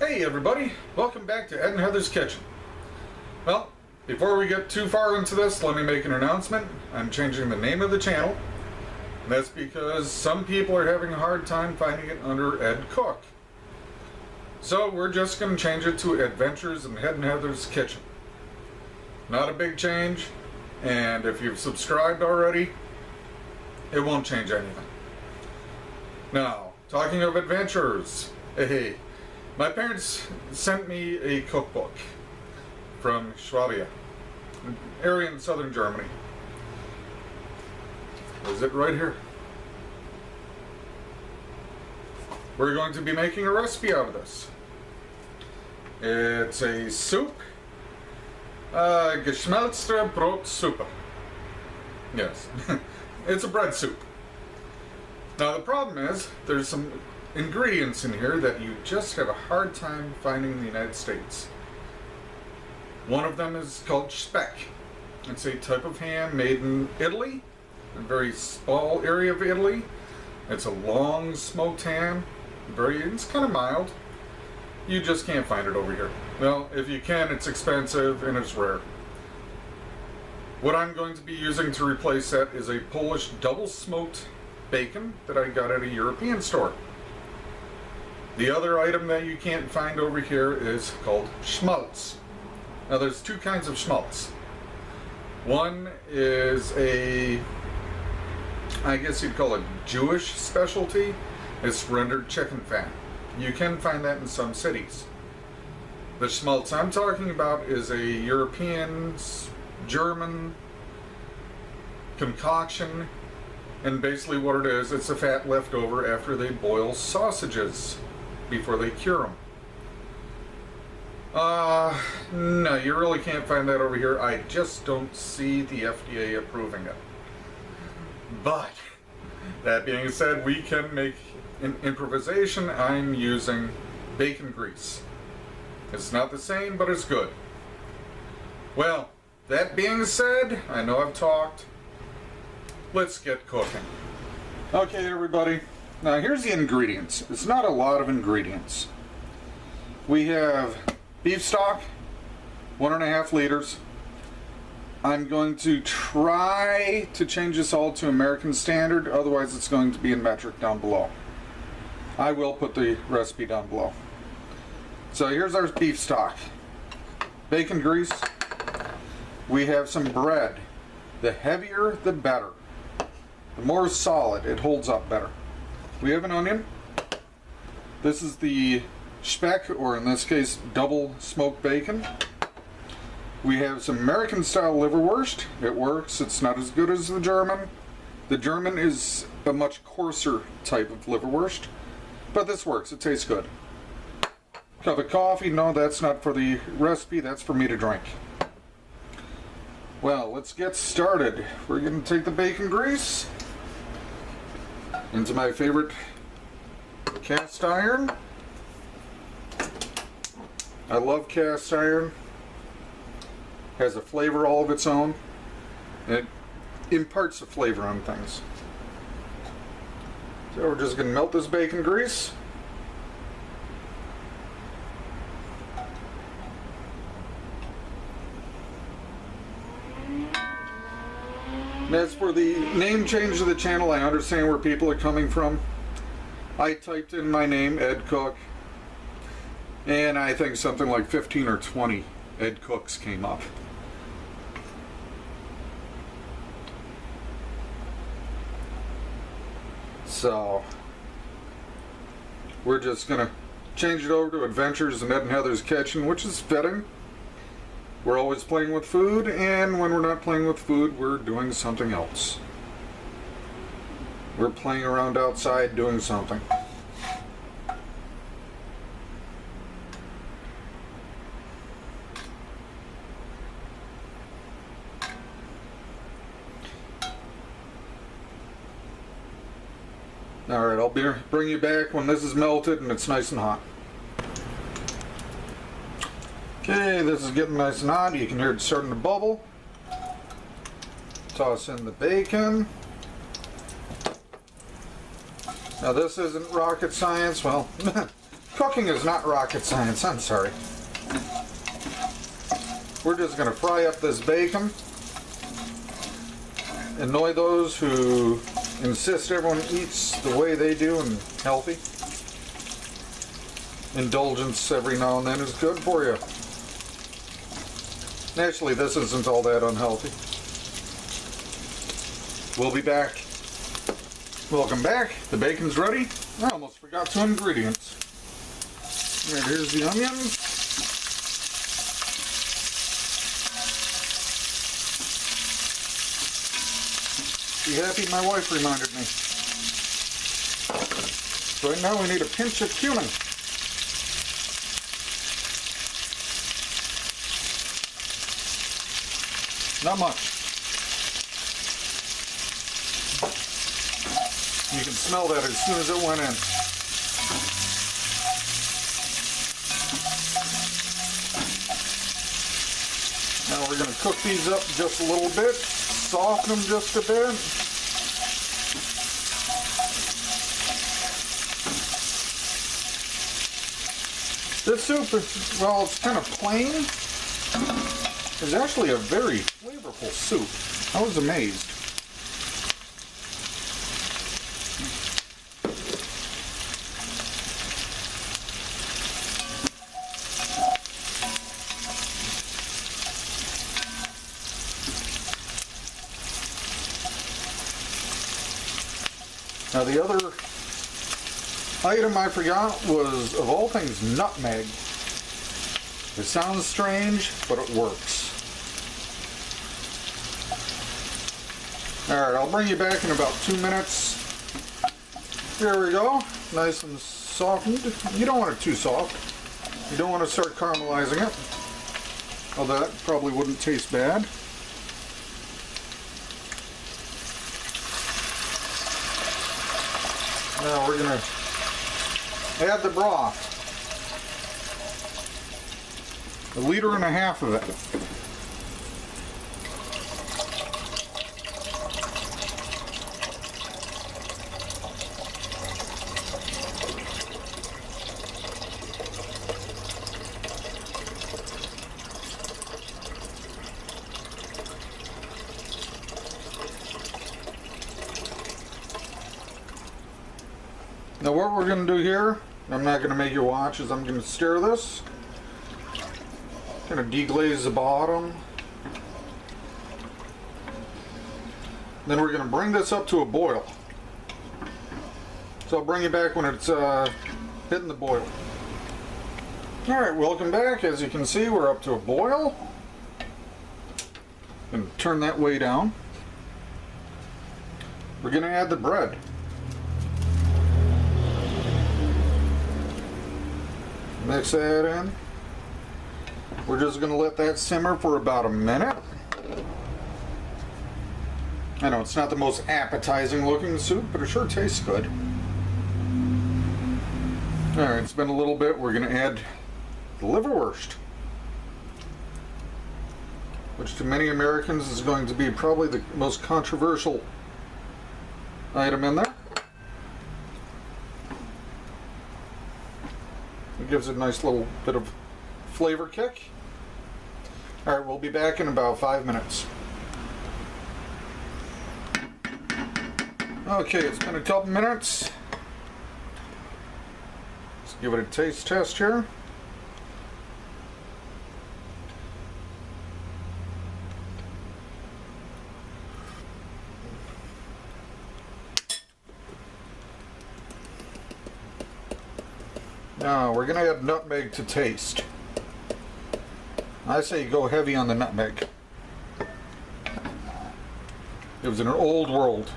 Hey everybody, welcome back to Ed and Heather's Kitchen. Well, before we get too far into this, let me make an announcement. I'm changing the name of the channel. And that's because some people are having a hard time finding it under Ed Cook. So we're just going to change it to Adventures in Ed and Heather's Kitchen. Not a big change, and if you've subscribed already, it won't change anything. Now, talking of adventures, hey, my parents sent me a cookbook from Schwabia, an area in southern Germany. Is it right here? We're going to be making a recipe out of this. It's a soup, Geschmalzte Brotsuppe. Yes, it's a bread soup. Now the problem is, there's some ingredients in here that you just have a hard time finding in the United States. One of them is called Speck. It's a type of ham made in Italy, a very small area of Italy. It's a long smoked ham, it's kind of mild. You just can't find it over here. Well, if you can, it's expensive and it's rare. What I'm going to be using to replace that is a Polish double smoked bacon that I got at a European store. The other item that you can't find over here is called Schmalz. Now there's two kinds of Schmalz. One is I guess you'd call it Jewish specialty. It's rendered chicken fat. You can find that in some cities. The Schmalz I'm talking about is a European, German concoction, and basically what it is, it's the fat left over after they boil sausages before they cure them. No, you really can't find that over here. I just don't see the FDA approving it. But, that being said, we can make an improvisation. I'm using bacon grease. It's not the same, but it's good. Well, that being said, I know I've talked. Let's get cooking. Okay, everybody. Now, here's the ingredients. It's not a lot of ingredients. We have beef stock, 1.5 liters. I'm going to try to change this all to American Standard, otherwise it's going to be in metric down below. I will put the recipe down below. So here's our beef stock. Bacon grease. We have some bread. The heavier, the better. The more solid, it holds up better. We have an onion. This is the Speck, or in this case, double smoked bacon. We have some American style Liverwurst. It works. It's not as good as the German. The German is a much coarser type of Liverwurst, but this works. It tastes good. Cup of coffee. No, that's not for the recipe. That's for me to drink. Well, let's get started. We're going to take the bacon grease into my favorite cast iron. I love cast iron. Has a flavor all of its own. It imparts a flavor on things. So we're just going to melt this bacon grease. And as for the name change of the channel, I understand where people are coming from. I typed in my name, Ed Cook, and I think something like 15 or 20 Ed Cooks came up. So, we're just going to change it over to Adventures in Ed and Heather's Kitchen, which is fitting. We're always playing with food, and when we're not playing with food, we're doing something else. We're playing around outside doing something. Alright, I'll bring you back when this is melted and it's nice and hot. Okay, this is getting nice and hot. You can hear it starting to bubble. Toss in the bacon. Now this isn't rocket science. Well, Cooking is not rocket science, I'm sorry. We're just going to fry up this bacon. Annoy those who insist everyone eats the way they do and healthy. Indulgence every now and then is good for you. Actually, this isn't all that unhealthy. We'll be back. Welcome back. The bacon's ready. I almost forgot 2 ingredients. All right, here's the onions. Be happy my wife reminded me. So right now we need a pinch of cumin. Not much. You can smell that as soon as it went in. Now we're going to cook these up just a little bit, soften them just a bit. This soup, well, it's kind of plain. It's actually a very flavorful soup. I was amazed. Now the other item I forgot was, of all things, nutmeg. It sounds strange, but it works. Alright, I'll bring you back in about 2 minutes. Here we go. Nice and softened. You don't want it too soft. You don't want to start caramelizing it. Although that probably wouldn't taste bad. Now we're going to add the broth. 1.5 liters of it. Now what we're going to do here, I'm not going to make you watch, is I'm going to stir this. Going to deglaze the bottom. Then we're going to bring this up to a boil. So I'll bring you back when it's hitting the boil. Alright, welcome back. As you can see, we're up to a boil. Going to turn that way down. We're going to add the bread. Mix that in. We're just going to let that simmer for about a minute. I know it's not the most appetizing looking soup, but it sure tastes good. Alright, it's been a little bit. We're going to add the liverwurst, which to many Americans is going to be probably the most controversial item in there. It gives it a nice little bit of flavor kick. Alright, we'll be back in about 5 minutes. Okay, it's been a couple minutes. Let's give it a taste test here. Now, we're going to add nutmeg to taste. I say go heavy on the nutmeg. It was in an old world.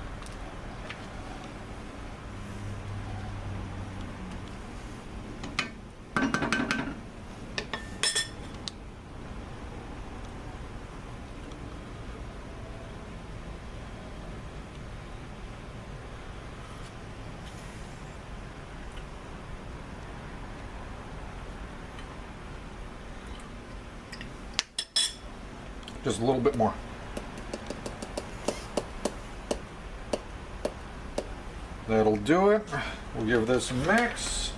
Just a little bit more. That'll do it. We'll give this a mix.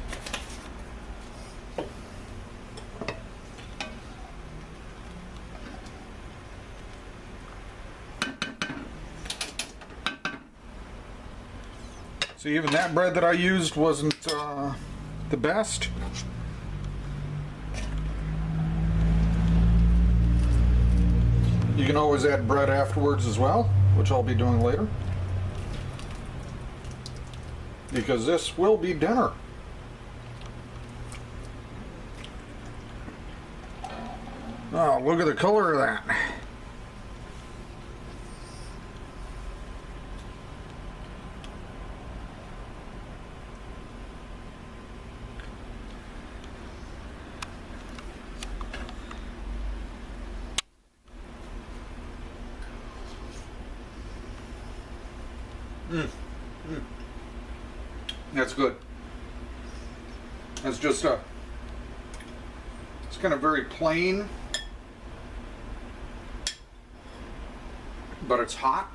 So even that bread that I used wasn't the best. You can always add bread afterwards as well, which I'll be doing later. Because this will be dinner. Oh, look at the color of that. That's good. It's just it's kind of very plain, but it's hot.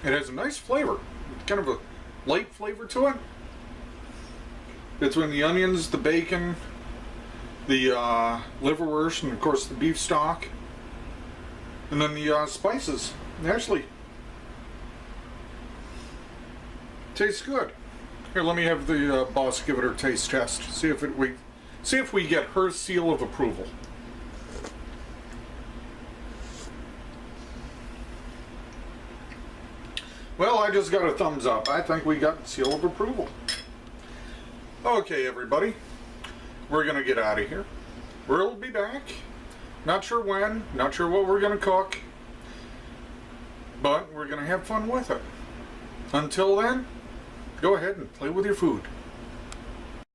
It has a nice flavor, kind of a light flavor to it. Between the onions, the bacon, the liverwurst, and of course the beef stock, and then the spices. It actually tastes good. Here, let me have the boss give it her taste test. See if we get her seal of approval. Well, I just got a thumbs up. I think we got seal of approval. Okay, everybody, we're gonna get out of here. We'll be back. Not sure when, not sure what we're gonna cook, but we're gonna have fun with it. Until then, go ahead and play with your food.